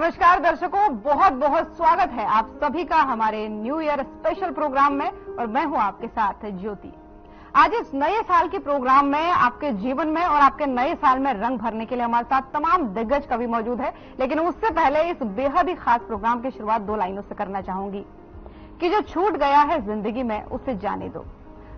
नमस्कार दर्शकों, बहुत बहुत स्वागत है आप सभी का हमारे न्यू ईयर स्पेशल प्रोग्राम में और मैं हूं आपके साथ ज्योति। आज इस नए साल के प्रोग्राम में आपके जीवन में और आपके नए साल में रंग भरने के लिए हमारे साथ तमाम दिग्गज कवि मौजूद है। लेकिन उससे पहले इस बेहद ही खास प्रोग्राम की शुरुआत दो लाइनों से करना चाहूंगी कि जो छूट गया है जिंदगी में उसे जाने दो,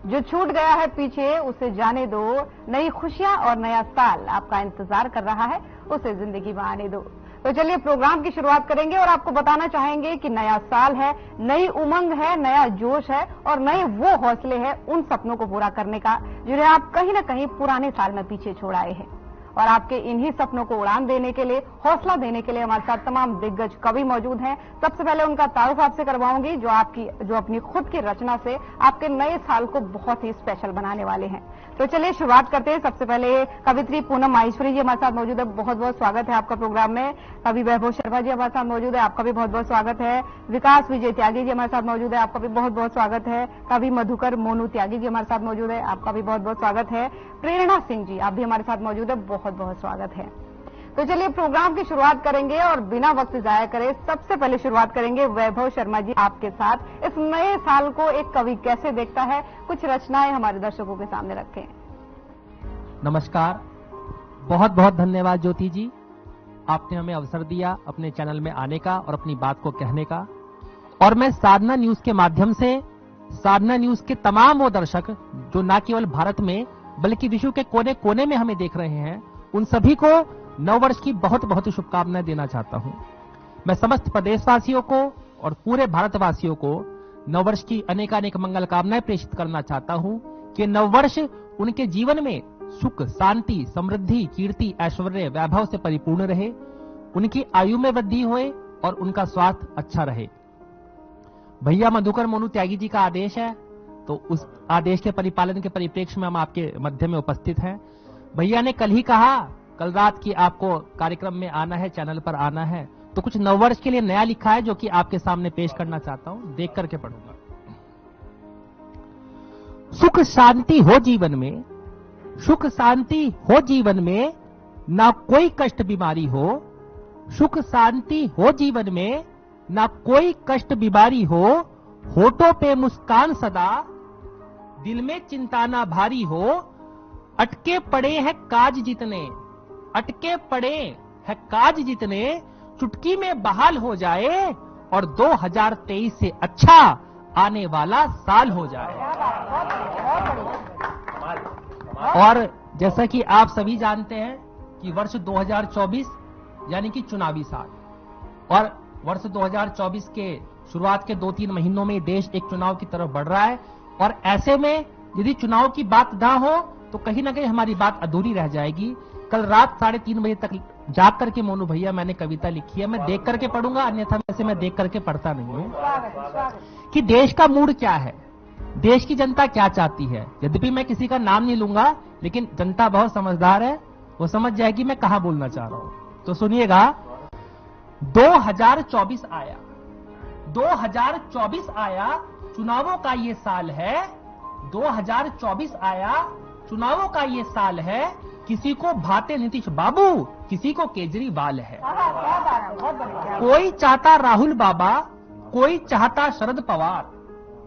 जो छूट गया है पीछे उसे जाने दो, नई खुशियां और नया साल आपका इंतजार कर रहा है, उसे जिंदगी में आने दो। तो चलिए प्रोग्राम की शुरुआत करेंगे और आपको बताना चाहेंगे कि नया साल है, नई उमंग है, नया जोश है और नए वो हौसले हैं उन सपनों को पूरा करने का जिन्हें आप कहीं ना कहीं पुराने साल में पीछे छोड़ आए हैं। और आपके इन्हीं सपनों को उड़ान देने के लिए, हौसला देने के लिए हमारे साथ तमाम दिग्गज कवि मौजूद हैं। सबसे पहले उनका तारुफ आपसे करवाऊंगी जो अपनी खुद की रचना से आपके नए साल को बहुत ही स्पेशल बनाने वाले हैं। तो चलिए शुरुआत करते हैं। सबसे पहले कवित्री पूनम माहेश्वरी जी हमारे साथ मौजूद है, बहुत बहुत स्वागत है आपका प्रोग्राम में। कवि वैभव शर्मा जी हमारे साथ मौजूद है, आपका भी बहुत बहुत स्वागत है। विकास विजय त्यागी जी हमारे साथ मौजूद है, आपका भी बहुत बहुत स्वागत है। कवि मधुकर मोनू त्यागी जी हमारे साथ मौजूद है, आपका भी बहुत बहुत स्वागत है। प्रेरणा सिंह जी आप भी हमारे साथ मौजूद है, बहुत बहुत स्वागत है। तो चलिए प्रोग्राम की शुरुआत करेंगे और बिना वक्त जाया करे सबसे पहले शुरुआत करेंगे वैभव शर्मा जी आपके साथ। इस नए साल को एक कवि कैसे देखता है, कुछ रचनाएं हमारे दर्शकों के सामने रखें। नमस्कार, बहुत बहुत धन्यवाद ज्योति जी, आपने हमें अवसर दिया अपने चैनल में आने का और अपनी बात को कहने का। और मैं साधना न्यूज के माध्यम से साधना न्यूज के तमाम वो दर्शक जो न केवल भारत में बल्कि विश्व के कोने कोने में हमें देख रहे हैं, उन सभी को नववर्ष की बहुत बहुत शुभकामनाएं देना चाहता हूं। मैं समस्त प्रदेशवासियों को और पूरे भारतवासियों को नववर्ष की अनेकानेक मंगल कामनाएं प्रेषित करना चाहता हूं कि नववर्ष उनके जीवन में सुख, शांति, समृद्धि, कीर्ति, ऐश्वर्य, वैभव से परिपूर्ण रहे, उनकी आयु में वृद्धि होए और उनका स्वास्थ्य अच्छा रहे। भैया मधुकर मोनू त्यागी जी का आदेश है, तो उस आदेश के परिपालन के परिप्रेक्ष्य में हम आपके मध्य में उपस्थित हैं। भैया ने कल ही कहा, कल रात की आपको कार्यक्रम में आना है, चैनल पर आना है, तो कुछ नववर्ष के लिए नया लिखा है जो कि आपके सामने पेश करना चाहता हूं, देख करके पढ़ूंगा। सुख शांति हो जीवन में, सुख शांति हो जीवन में, ना कोई कष्ट बीमारी हो। सुख शांति हो जीवन में, ना कोई कष्ट बीमारी हो। होठों पे मुस्कान सदा, दिल में चिंता ना भारी हो। अटके पड़े हैं काज जितने, अटके पड़े हैं काज जितने, चुटकी में बहाल हो जाए और 2023 से अच्छा आने वाला साल हो जाए। और जैसा कि आप सभी जानते हैं कि वर्ष 2024 यानी कि चुनावी साल, और वर्ष 2024 के शुरुआत के 2-3 महीनों में देश एक चुनाव की तरफ बढ़ रहा है। और ऐसे में यदि चुनाव की बात ना हो तो कहीं ना कहीं हमारी बात अधूरी रह जाएगी। कल रात 3:30 बजे तक जाग करके मोनू भैया मैंने कविता लिखी है, मैं देख करके पढ़ूंगा, अन्यथा वैसे मैं देख करके पढ़ता नहीं हूं कि देश का मूड क्या है, देश की जनता क्या चाहती है। यद्यपि मैं किसी का नाम नहीं लूंगा, लेकिन जनता बहुत समझदार है, वो समझ जाएगी मैं कहां बोलना चाह रहा हूं। तो सुनिएगा, 2024 आया, 2024 आया, चुनावों का ये साल है। 2024 आया, चुनावों का ये साल है। किसी को भाते नीतीश बाबू, किसी को केजरीवाल है। कोई चाहता राहुल बाबा, कोई चाहता शरद पवार,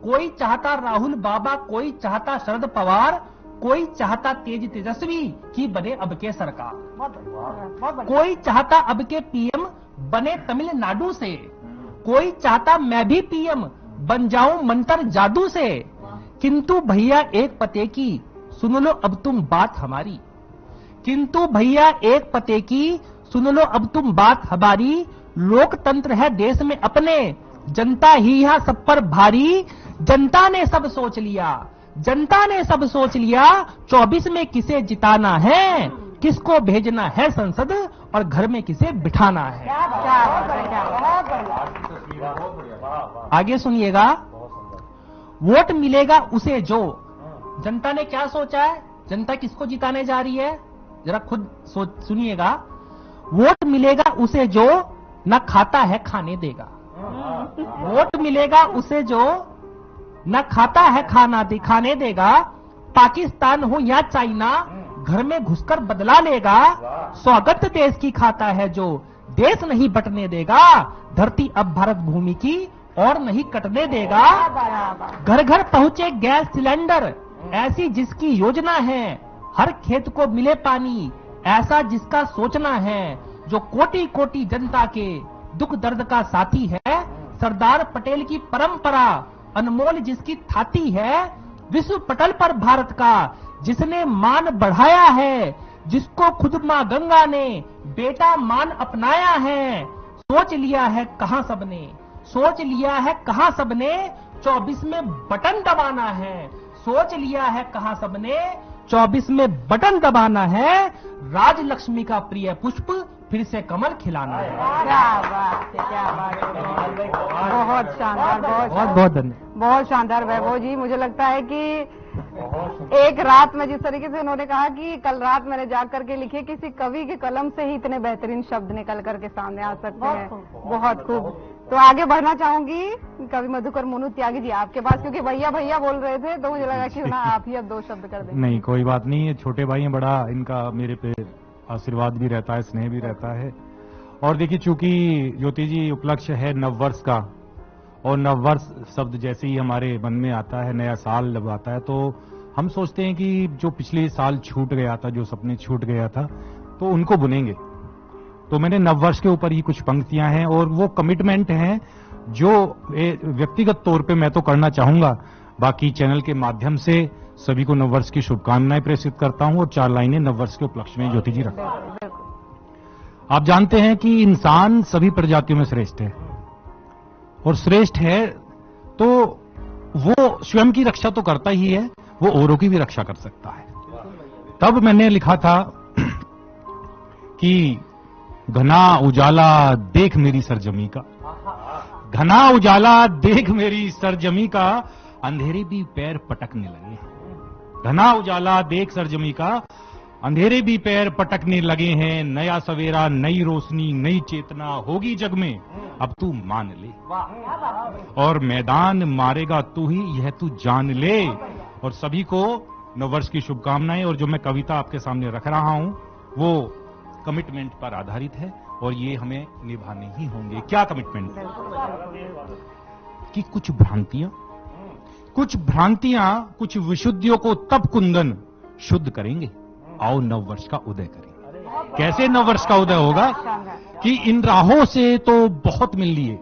कोई चाहता राहुल बाबा, कोई चाहता शरद पवार, कोई चाहता तेज तेजस्वी की बने अब के सरकार। कोई चाहता अब के पीएम बने तमिलनाडु से, कोई चाहता मैं भी पीएम बन जाऊं मंत्र जादू से। किंतु भैया एक पते की सुन लो अब तुम बात हमारी, किंतु भैया एक पते की सुन लो अब तुम बात हमारी। लोकतंत्र है देश में अपने, जनता ही यहां सब पर भारी। जनता ने सब सोच लिया, जनता ने सब सोच लिया, 24 में किसे जिताना है, किसको भेजना है संसद और घर में किसे बिठाना है। आगे सुनिएगा, वोट मिलेगा उसे जो, जनता ने क्या सोचा है, जनता किसको जिताने जा रही है, जरा खुद सुनिएगा। वोट मिलेगा उसे जो न खाता है खाने देगा। वोट मिलेगा उसे जो न खाता है खाने देगा। पाकिस्तान हो या चाइना घर में घुसकर बदला लेगा। स्वागत देश की खाता है जो देश नहीं बटने देगा, धरती अब भारत भूमि की और नहीं कटने देगा। घर घर पहुंचे गैस सिलेंडर, ऐसी जिसकी योजना है, हर खेत को मिले पानी, ऐसा जिसका सोचना है, जो कोटि कोटि जनता के दुख दर्द का साथी है। सरदार पटेल की परंपरा अनमोल जिसकी थाती है, विश्व पटल पर भारत का जिसने मान बढ़ाया है, जिसको खुद मां गंगा ने बेटा मान अपनाया है। सोच लिया है कहां सबने, सोच लिया है कहां सबने, 24 में बटन दबाना है। सोच लिया है कहां सबने, 24 में बटन दबाना है। राजलक्ष्मी का प्रिय पुष्प फिर से कमल खिलाना है। क्या बात है, क्या बात है, बहुत शानदार, बहुत धन्यवाद। बहुत शानदार वैभव जी। मुझे लगता है कि एक रात में जिस तरीके से उन्होंने कहा कि कल रात मैंने जाग करके लिखे, किसी कवि के कलम से ही इतने बेहतरीन शब्द निकल करके सामने आ सकते हैं। बहुत खूब। तो आगे बढ़ना चाहूंगी कवि मधुकर मोनू त्यागी जी आपके पास, क्योंकि भैया भैया बोल रहे थे तो मुझे लगा कि ना आप ही अब दो शब्द कर दें। नहीं, कोई बात नहीं, ये छोटे भाई हैं, बड़ा इनका मेरे पे आशीर्वाद भी रहता है, स्नेह भी रहता है। और देखिए, चूंकि ज्योति जी उपलक्ष्य है नववर्ष का, और नववर्ष शब्द जैसे ही हमारे मन में आता है, नया साल जब आता है, तो हम सोचते हैं कि जो पिछले साल छूट गया था, जो सपने छूट गया था, तो उनको बुनेंगे। तो मैंने नववर्ष के ऊपर ही कुछ पंक्तियां हैं, और वो कमिटमेंट हैं जो व्यक्तिगत तौर पे मैं तो करना चाहूंगा। बाकी चैनल के माध्यम से सभी को नववर्ष की शुभकामनाएं प्रेषित करता हूं, और 4 लाइनें नववर्ष के उपलक्ष्य में ज्योति जी रखता हूं। आप जानते हैं कि इंसान सभी प्रजातियों में श्रेष्ठ है, और श्रेष्ठ है तो वो स्वयं की रक्षा तो करता ही है, वो औरों की भी रक्षा कर सकता है। तब मैंने लिखा था कि घना उजाला देख मेरी सरजमी का, घना उजाला देख मेरी सरजमी का, अंधेरे भी पैर पटकने लगे। घना उजाला देख सरजमी का, अंधेरे भी पैर पटकने लगे हैं। नया सवेरा, नई रोशनी, नई चेतना होगी जग में, अब तू मान ले। और मैदान मारेगा तू ही, यह तू जान ले। और सभी को नववर्ष की शुभकामनाएं। और जो मैं कविता आपके सामने रख रहा हूं वो कमिटमेंट पर आधारित है, और ये हमें निभाने ही होंगे। क्या कमिटमेंट? कि कुछ भ्रांतियां, कुछ विशुद्धियों को तब कुंदन शुद्ध करेंगे, आओ नववर्ष का उदय करेंगे। कैसे नववर्ष का उदय होगा? कि इन राहों से तो बहुत मिल लिए,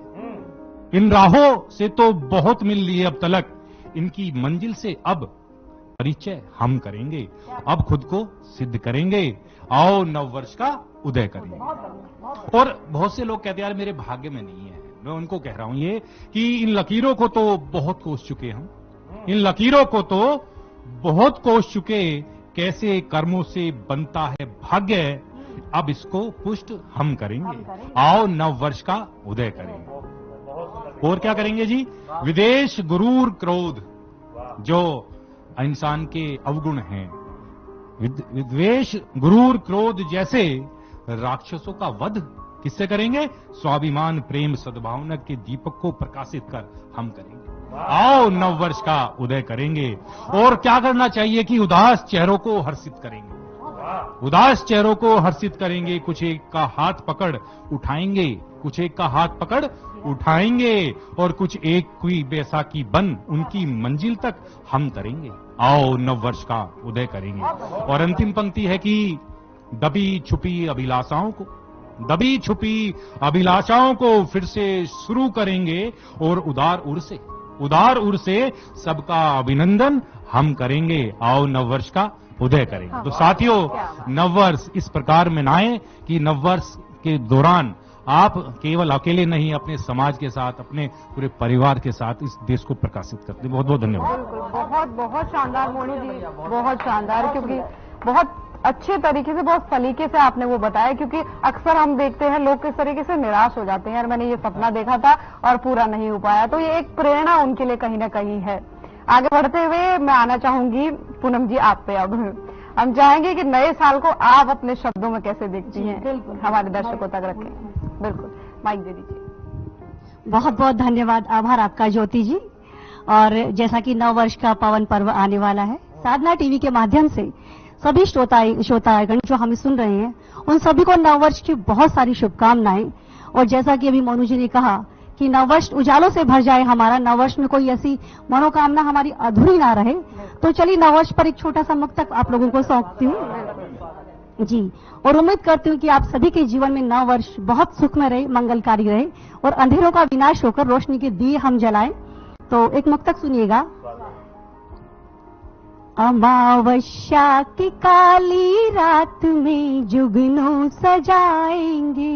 इन राहों से तो बहुत मिल लिए अब तलक, इनकी मंजिल से अब परिचय हम करेंगे, अब खुद को सिद्ध करेंगे, आओ नववर्ष का उदय करेंगे। और बहुत से लोग कहते हैं यार मेरे भाग्य में नहीं है, मैं उनको कह रहा हूं ये कि इन लकीरों को तो बहुत कोस चुके हम, इन लकीरों को तो बहुत कोस चुके, कैसे कर्मों से बनता है भाग्य, अब इसको पुष्ट हम करेंगे, आओ नववर्ष का उदय करेंगे। और क्या करेंगे जी? विदेश गुरूर क्रोध, जो इंसान के अवगुण हैं, विद्वेष गुरूर क्रोध जैसे राक्षसों का वध किससे करेंगे? स्वाभिमान प्रेम सद्भावना के दीपक को प्रकाशित कर हम करेंगे, आओ नववर्ष का उदय करेंगे। और क्या करना चाहिए? कि उदास चेहरों को हर्षित करेंगे, उदास चेहरों को हर्षित करेंगे। कुछ एक का हाथ पकड़ उठाएंगे, कुछ एक का हाथ पकड़ उठाएंगे, और कुछ एक कोई बैसाखी बन उनकी मंजिल तक हम करेंगे, आओ नववर्ष का उदय करेंगे। और अंतिम पंक्ति है कि दबी छुपी अभिलाषाओं को, दबी छुपी अभिलाषाओं को फिर से शुरू करेंगे, और उदार उर से सबका अभिनंदन हम करेंगे, आओ नववर्ष का उदय करेंगे। तो साथियों, नववर्ष इस प्रकार मनाएं कि नववर्ष के दौरान आप केवल अकेले नहीं, अपने समाज के साथ, अपने पूरे परिवार के साथ इस देश को प्रकाशित करते हैं। बहुत बहुत धन्यवाद। बहुत बहुत शानदार मोनू जी, बहुत शानदार, क्योंकि बहुत अच्छे तरीके से, बहुत सलीके से आपने वो बताया। क्योंकि अक्सर हम देखते हैं लोग किस तरीके से निराश हो जाते हैं, यार मैंने ये सपना देखा था और पूरा नहीं हो पाया, तो ये एक प्रेरणा उनके लिए कहीं ना कहीं है। आगे बढ़ते हुए मैं आना चाहूंगी पूनम जी आप पे। अब हम चाहेंगे कि नए साल को आप अपने शब्दों में कैसे देखती हैं, हमारे दर्शकों तक रखें। बिल्कुल, माइक दे दीजिए। बहुत बहुत धन्यवाद, आभार आपका ज्योति जी। और जैसा कि नव वर्ष का पवन पर्व आने वाला है, साधना टीवी के माध्यम से सभी श्रोतागण जो हमें सुन रहे हैं, उन सभी को नववर्ष की बहुत सारी शुभकामनाएं। और जैसा कि अभी मोनू जी ने कहा कि नववर्ष उजालों से भर जाए हमारा, नववर्ष में कोई ऐसी मनोकामना हमारी अधूरी ना रहे, तो चलिए नववर्ष पर एक छोटा सा मुक्तक आप लोगों को सौंपती हूँ जी। और उम्मीद करती हूँ कि आप सभी के जीवन में नववर्ष बहुत सुखमय रहे, मंगलकारी रहे और अंधेरों का विनाश होकर रोशनी के दिए हम जलाएं। तो एक मुक्तक सुनिएगा। अमावस्या की काली रात में जुगनू सजाएंगे,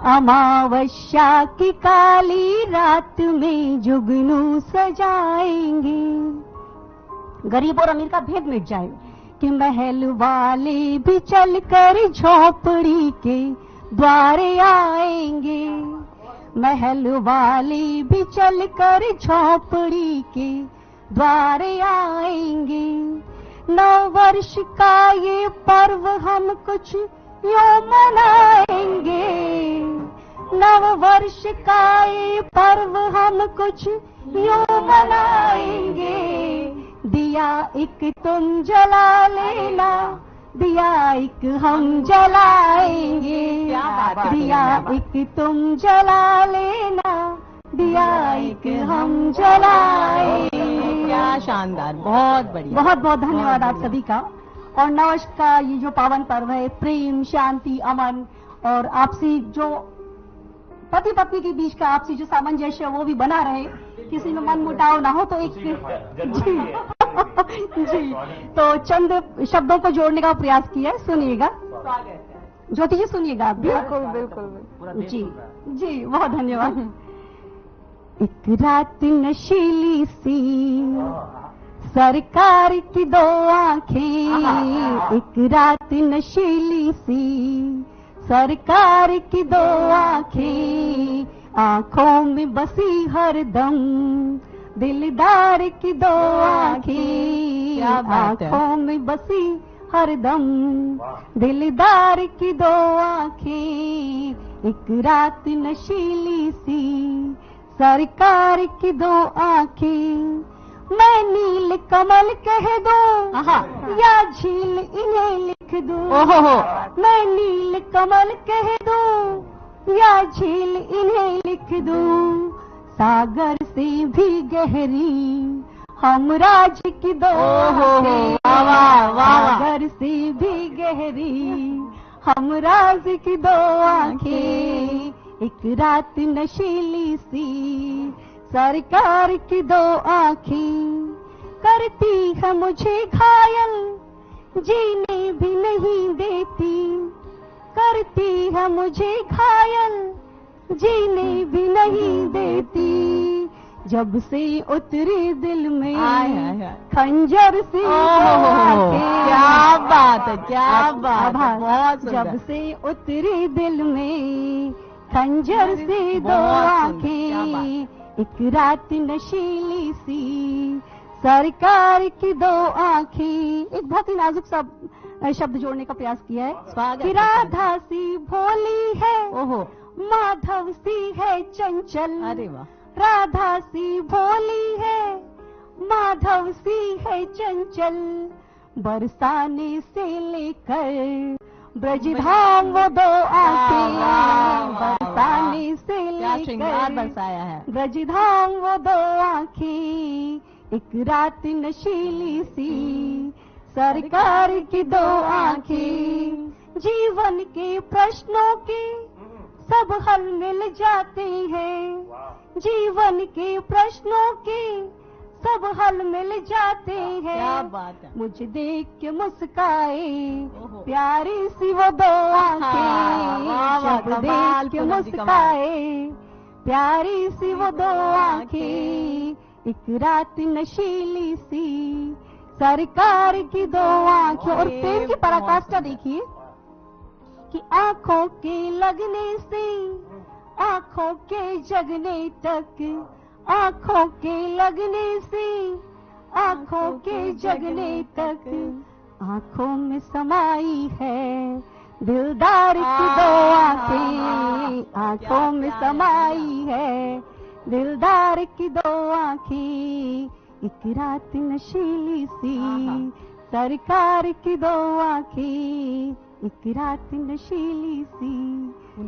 अमावस्या की काली रात में जुगनू सजाएंगे। गरीब और अमीर का भेद मिट जाए कि महल वाले भी चलकर झोपड़ी के द्वारे आएंगे, महल वाले भी चलकर झोपड़ी के द्वारे आएंगे। नव वर्ष का ये पर्व हम कुछ यूं मनाएंगे, नव वर्ष का ये पर्व हम कुछ यूं मनाएंगे। दिया एक तुम जला लेना, दिया एक हम जलाएंगे, दिया एक तुम जला लेना, दिया एक हम जलाएंगे। क्या शानदार, बहुत बढ़िया, बहुत बहुत धन्यवाद आप सभी का। और नववर्ष का ये जो पावन पर्व है, प्रेम, शांति, अमन और आपसी जो पति पत्नी के बीच का आपसी जो सामंजस्य वो भी बना रहे, किसी में मन मुटाव ना हो। तो एक जी जी तो चंद शब्दों को जोड़ने का प्रयास किया है, सुनिएगा। ज्योति जी सुनिएगा आप भी। बिल्कुल बिल्कुल जी जी, बहुत धन्यवाद। एक रात नशीली सी सरकार की दो आंखें, एक रात नशीली सी सरकार की दो आंखें, आंखों में बसी हरदम दिलदार की दो आंखें, आंखों में बसी हरदम दिलदार की दो आंखें। एक रात नशीली सी सरकार की दो आंखें, मैं नील कमल कह दूं या झील इन्हें लिख दूं, मैं नील कमल कह दूं या झील इन्हें लिख दूं। सागर से भी गहरी हम राज की दो आंखें, सागर से भी गहरी हम राज की दो आंखें। एक रात नशीली सी सरकार की दो आंखें, करती है मुझे घायल जीने भी नहीं देती, करती है मुझे घायल जीने भी नहीं देती। जब से उतरी दिल में खंजर से क्या बात है, क्या बात है, बहुत जब से उतरी दिल में खंजर से दो आंखें, एक रात नशीली सी सरकार की दो आंखें। एक बहुत ही नाजुक शब्द जोड़ने का प्रयास किया है कि राधा सी भोली है, माधव सी है चंचल। अरे वाह। राधा सी भोली है, माधव सी है चंचल, बरसाने से लेकर ब्रजधाम वो दो आंखें, बरसाने से लेकर बरसाया है ब्रजधाम वो दो आंखें। एक रात नशीली सी सरकार की दो आंखें, जीवन के प्रश्नों के सब हल मिल जाते हैं, जीवन के प्रश्नों के सब हल मिल जाते हैं। क्या बात है। मुझे देख के मुस्काए प्यारी सी वो दो आंखें, जब देख के मुस्काए प्यारी सी वो दो आंखें। एक रात नशीली सी सरकार की दो आंखें। और प्रेम की पराकाष्ठा देखिए कि आंखों के लगने से आंखों के जगने तक, आंखों के लगने से आंखों के जगने तक, आंखों में समाई है दिलदार की दो आंखें, आंखों में समाई है दिलदार की दो आंखें। एक रात नशीली सी सरकार की दो आंखें एक रात नशीली सी,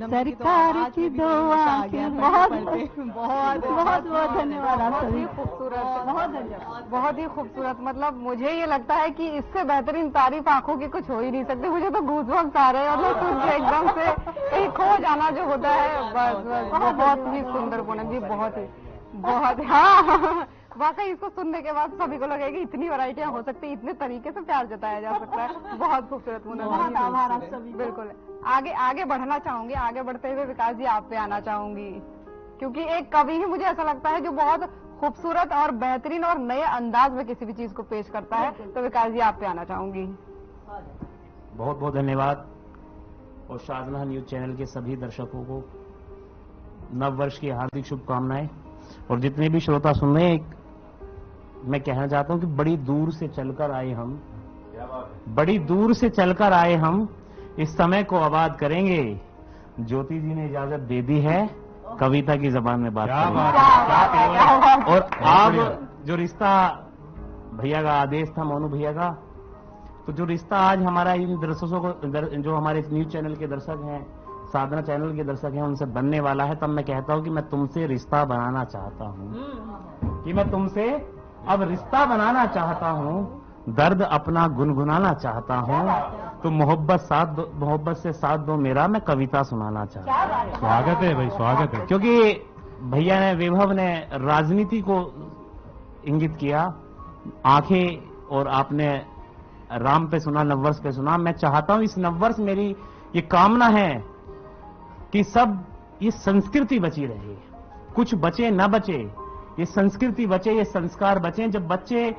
सरकार की दो आंखें। बहुत बहुत बहुत बहुत धन्यवाद आप सभी। खूबसूरत, बहुत धन्यवाद, बहुत ही खूबसूरत। मतलब मुझे ये लगता है कि इससे बेहतरीन तारीफ आंखों की कुछ हो ही नहीं सकती। मुझे तो गूज़बम्स आ रहे हैं, मतलब कुछ एकदम से कहीं खो जाना जो होता है। बस बस बहुत ही सुंदर पूनम जी, बहुत हाँ वाकई इसको सुनने के बाद सभी को लगेगा इतनी वैरायटियां हो सकती, इतने तरीके से प्यार जताया जा सकता है। बहुत खूबसूरत पूनम जी, बहुत आभार आप सभी। बिल्कुल। आगे बढ़ना चाहूंगी। आगे बढ़ते हुए विकास जी आप पे आना चाहूंगी, क्योंकि एक कवि ही मुझे ऐसा लगता है जो बहुत खूबसूरत और बेहतरीन और नए अंदाज में किसी भी चीज को पेश करता है। तो विकास जी आप पे आना चाहूंगी। बहुत बहुत धन्यवाद। और शाहजहां न्यूज चैनल के सभी दर्शकों को नव वर्ष की हार्दिक शुभकामनाएं। और जितने भी श्रोता सुन रहे हैं, मैं कहना चाहता हूं कि बड़ी दूर से चलकर आए हम, बड़ी दूर से चलकर आए हम, इस समय को आबाद करेंगे। ज्योति जी ने इजाजत दे दी है, कविता की जबान में बात करेंगे। और आप जो रिश्ता भैया का आदेश था, मोनू भैया का, तो जो रिश्ता आज हमारा इन दर्शकों को, जो हमारे न्यूज चैनल के दर्शक हैं, साधना चैनल के दर्शक हैं, उनसे बनने वाला है, तब मैं कहता हूं कि मैं तुमसे रिश्ता बनाना चाहता हूं, कि मैं तुमसे अब रिश्ता बनाना चाहता हूं, दर्द अपना गुनगुनाना चाहता हूं, तो मोहब्बत से साथ दो मेरा, मैं कविता सुनाना चाहता हूं। स्वागत है भाई, स्वागत है। क्योंकि भैया ने, विभव ने राजनीति को इंगित किया, आंखें, और आपने राम पे सुना, नववर्ष पे सुना। मैं चाहता हूं इस नववर्ष, मेरी ये कामना है कि सब ये संस्कृति बची रहे, कुछ बचे न बचे, ये संस्कृति बचे, ये संस्कार बचे। जब बच्चे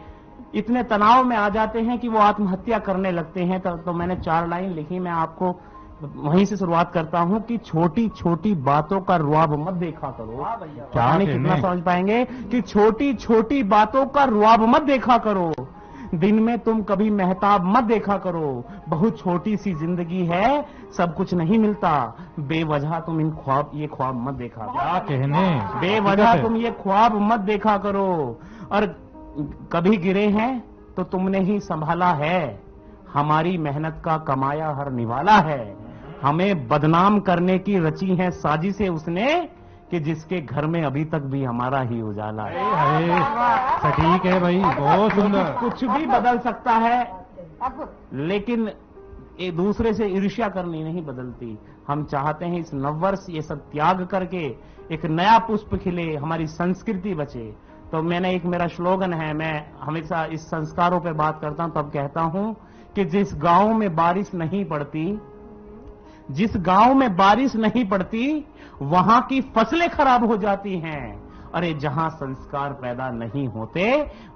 इतने तनाव में आ जाते हैं कि वो आत्महत्या करने लगते हैं, तो मैंने 4 लाइन लिखी, मैं आपको वहीं से शुरुआत करता हूं कि छोटी छोटी बातों का रुआब मत देखा करो। क्या नहीं कितना समझ पाएंगे कि छोटी छोटी बातों का रुआब मत देखा करो, दिन में तुम कभी मेहताब मत देखा करो, बहुत छोटी सी जिंदगी है, सब कुछ नहीं मिलता, बेवजह तुम ये ख्वाब मत देखा करो। क्या कहने, बेवजह तुम ये ख्वाब मत देखा करो। और कभी गिरे हैं तो तुमने ही संभाला है, हमारी मेहनत का कमाया हर निवाला है, हमें बदनाम करने की रची है साजिशें उसने, कि जिसके घर में अभी तक भी हमारा ही उजाला है। सटीक है भाई, बहुत सुंदर। कुछ भी बदल सकता है, लेकिन एक दूसरे से ईर्ष्या करनी नहीं बदलती। हम चाहते हैं इस नववर्ष ये सब त्याग करके एक नया पुष्प खिले, हमारी संस्कृति बचे। तो मेरा स्लोगन है, मैं हमेशा इस संस्कारों पे बात करता हूं, तब कहता हूं कि जिस गांव में बारिश नहीं पड़ती, जिस गांव में बारिश नहीं पड़ती, वहां की फसलें खराब हो जाती हैं। अरे जहां संस्कार पैदा नहीं होते,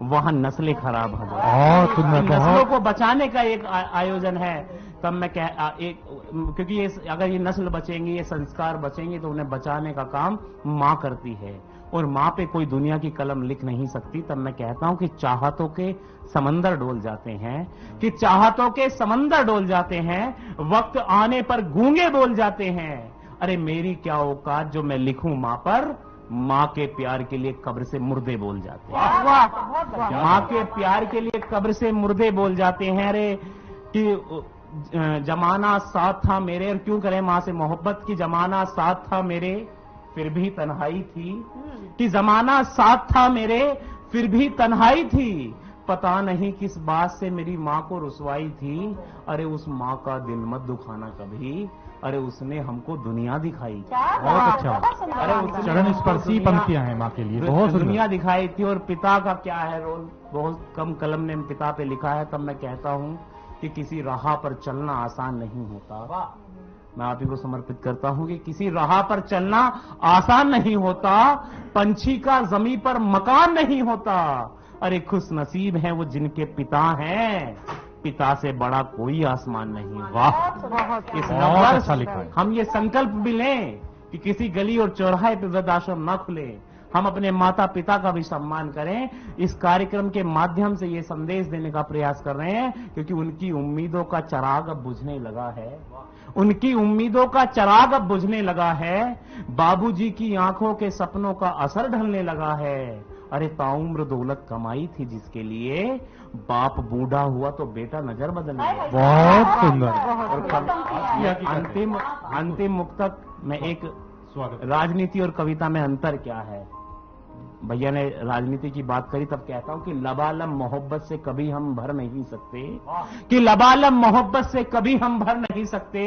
वहां नस्लें खराब हो जाती हैं। नस्लों को बचाने का एक आयोजन है। तब मैं क्योंकि अगर ये नस्ल बचेंगी, ये संस्कार बचेंगे, तो उन्हें बचाने का काम मां करती है, और मां पे कोई दुनिया की कलम लिख नहीं सकती। तब मैं कहता हूं कि चाहतों के समंदर डोल जाते हैं, कि चाहतों के समंदर डोल जाते हैं, वक्त आने पर गूंगे बोल जाते हैं। अरे मेरी क्या औकात जो मैं लिखूं मां पर, मां के प्यार के लिए कब्र से मुर्दे बोल जाते हैं। मां के प्यार के लिए कब्र से मुर्दे बोल जाते हैं। अरे कि जमाना साथ था मेरे, और क्यों करें मां से मोहब्बत की, जमाना साथ था मेरे फिर भी तन्हाई थी, कि जमाना साथ था मेरे फिर भी तन्हाई थी, पता नहीं किस बात से मेरी माँ को रुसवाई थी। अरे उस माँ का दिल मत दुखाना कभी, अरे उसने हमको दुनिया दिखाई। बहुत अच्छा। अरे चरण स्पर्शी पंक्तियां हैं माँ के लिए, बहुत दुनिया दिखाई थी। और पिता का क्या है रोल, बहुत कम कलम ने पिता पे लिखा है। तब मैं कहता हूँ कि किसी राह पर चलना आसान नहीं होता। मैं आप ही को समर्पित करता हूं कि किसी राह पर चलना आसान नहीं होता, पंछी का जमीन पर मकान नहीं होता। अरे खुश नसीब हैं वो जिनके पिता हैं, पिता से बड़ा कोई आसमान नहीं। वाह, इस नववर्ष हम ये संकल्प भी लें कि किसी गली और चौराहे पे वृद्धाश्रम न खुले, हम अपने माता पिता का भी सम्मान करें। इस कार्यक्रम के माध्यम से ये संदेश देने का प्रयास कर रहे हैं, क्योंकि उनकी उम्मीदों का चिराग अब बुझने लगा है, उनकी उम्मीदों का चिराग अब बुझने लगा है। बाबूजी की आंखों के सपनों का असर ढलने लगा है, अरे ताउम्र दौलत कमाई थी जिसके लिए, बाप बूढ़ा हुआ तो बेटा नजर बदल गया। बहुत सुंदर। और अंतिम मुक्तक में एक राजनीति और कविता में अंतर क्या है। भैया ने राजनीति की बात करी, तब कहता हूं कि लबालब मोहब्बत से कभी हम भर नहीं सकते, कि लबालब मोहब्बत से कभी हम भर नहीं सकते,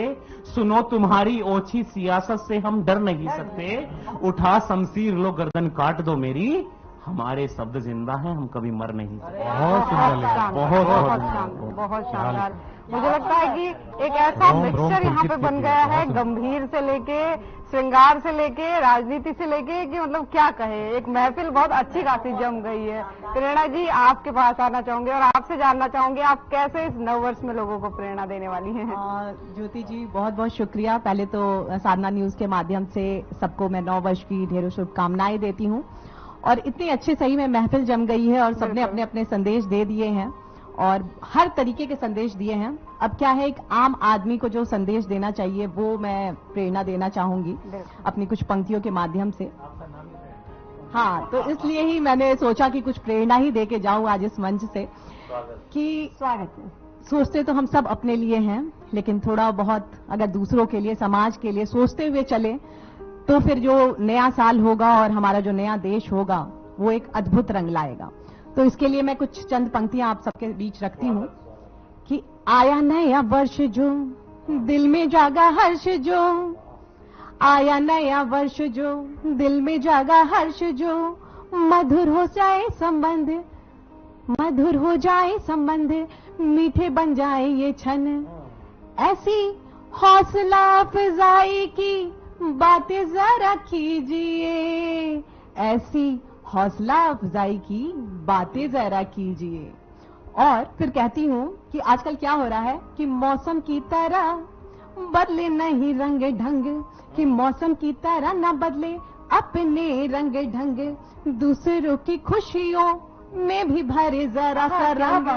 सुनो तुम्हारी ओछी सियासत से हम डर नहीं सकते, उठा शमशीर लो गर्दन काट दो मेरी, हमारे शब्द जिंदा हैं हम कभी मर नहीं सकते। बहुत सुंदर, बहुत शानदार। मुझे लगता है कि एक ऐसा मिक्सचर यहाँ पे बन गया है, गंभीर से लेके श्रृंगार से लेके राजनीति से लेके, कि मतलब क्या कहे, एक महफिल बहुत अच्छी खासी जम गई है। प्रेरणा जी, आपके पास आना चाहूंगे और आपसे जानना चाहूंगे आप कैसे इस नववर्ष में लोगों को प्रेरणा देने वाली हैं। ज्योति जी, बहुत बहुत शुक्रिया। पहले तो साधना न्यूज के माध्यम से सबको मैं नव वर्ष की ढेरों शुभकामनाएं देती हूँ। और इतनी अच्छी सही में महफिल जम गई है और सबने अपने अपने संदेश दे दिए हैं और हर तरीके के संदेश दिए हैं। अब क्या है, एक आम आदमी को जो संदेश देना चाहिए वो मैं प्रेरणा देना चाहूंगी अपनी कुछ पंक्तियों के माध्यम से। हाँ, तो इसलिए ही मैंने सोचा कि कुछ प्रेरणा ही दे के जाऊं आज इस मंच से। कि स्वागत है। सोचते तो हम सब अपने लिए हैं, लेकिन थोड़ा बहुत अगर दूसरों के लिए, समाज के लिए सोचते हुए चले तो फिर जो नया साल होगा और हमारा जो नया देश होगा वो एक अद्भुत रंग लाएगा। तो इसके लिए मैं कुछ चंद पंक्तियां आप सबके बीच रखती हूँ कि आया नया वर्ष जो दिल में जागा हर्ष जो, आया नया वर्ष जो दिल में जागा हर्ष जो, मधुर हो जाए संबंध, मधुर हो जाए संबंध, मीठे बन जाए ये क्षण, ऐसी हौसला अफजाई की बातें जरा कीजिए, ऐसी हौसला अफजाई की बातें जरा कीजिए। और फिर कहती हूँ कि आजकल क्या हो रहा है कि मौसम की तरह बदले नहीं रंग ढंग, कि मौसम की तरह न बदले अपने रंग ढंग, दूसरों की खुशियों में भी भरे जरा सा रंग,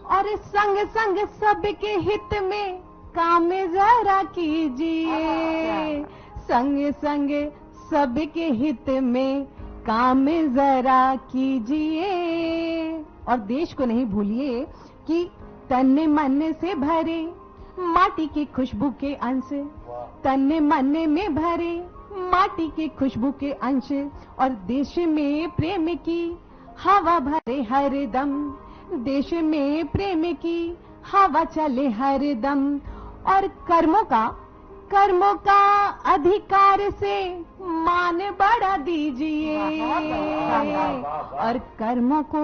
और संग संग सबके हित में काम जरा कीजिए, संग संग सबके हित में काम जरा कीजिए। और देश को नहीं भूलिए कि तन मन से भरे माटी की खुशबू के अंश, तन मन में भरे माटी की खुशबू के अंश, और देश में प्रेम की हवा भरे हर दम, देश में प्रेम की हवा चले हर दम, और कर्मों का अधिकार से मान बढ़ा दीजिए, और कर्मों को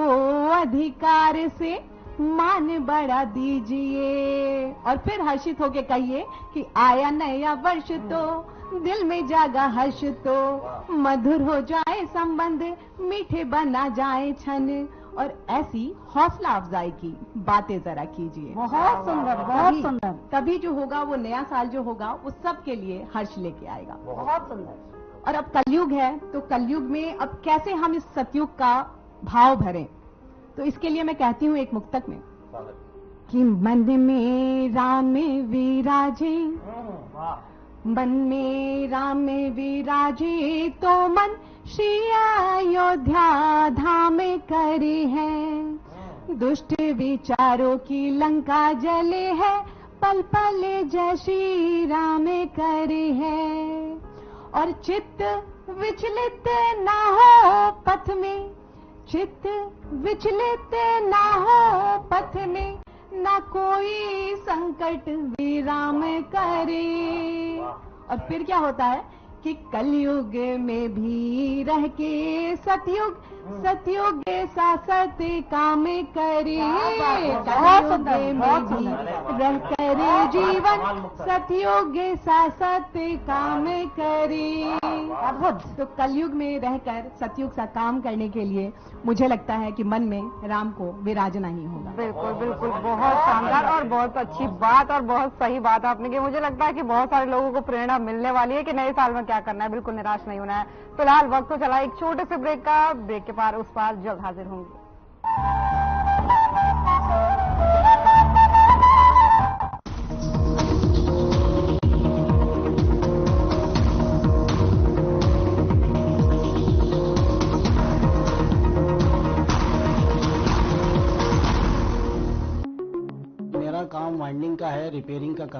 अधिकार से मान बढ़ा दीजिए। और फिर हर्षित होके कहिए कि आया नया वर्ष तो दिल में जागा हर्ष तो, मधुर हो जाए संबंध, मीठे बना जाए क्षण, और ऐसी हौसला अफजाई की बातें जरा कीजिए। बहुत सुंदर, बहुत सुंदर। तभी जो होगा वो नया साल जो होगा वो सबके लिए हर्ष लेके आएगा। बहुत सुंदर। और अब कलयुग है, तो कलयुग में अब कैसे हम इस सतयुग का भाव भरें, तो इसके लिए मैं कहती हूँ एक मुक्तक में कि मन में राम विराजे, मन में राम विराजे, तो मन श्री अयोध्या धाम करे है, दुष्ट विचारों की लंका जले है, पल पल जय श्री राम करे है। और चित्त विचलित ना हो पथ में, चित्त विचलित ना हो पथ में, ना कोई संकट विराम करे। और फिर क्या होता है कि कलयुग में भी रह के सतयुग, सतयुग सासत काम करे, कलयुग में भी रह कर जीवन सतयुग सासत काम करे। तो कलयुग में रहकर सतयुग सा काम करने के लिए मुझे लगता है कि मन में राम को विराजना ही होगा। बिल्कुल बिल्कुल, बहुत शानदार और बहुत अच्छी बात और बहुत सही बात आपने की। मुझे लगता है कि बहुत सारे लोगों को प्रेरणा मिलने वाली है कि नए साल में क्या करना है, बिल्कुल निराश नहीं होना है। फिलहाल वक्त तो चला एक छोटे से ब्रेक का, ब्रेक के पार उस पार जल्द हाजिर होंगे। है, रिपेयरिंग का काम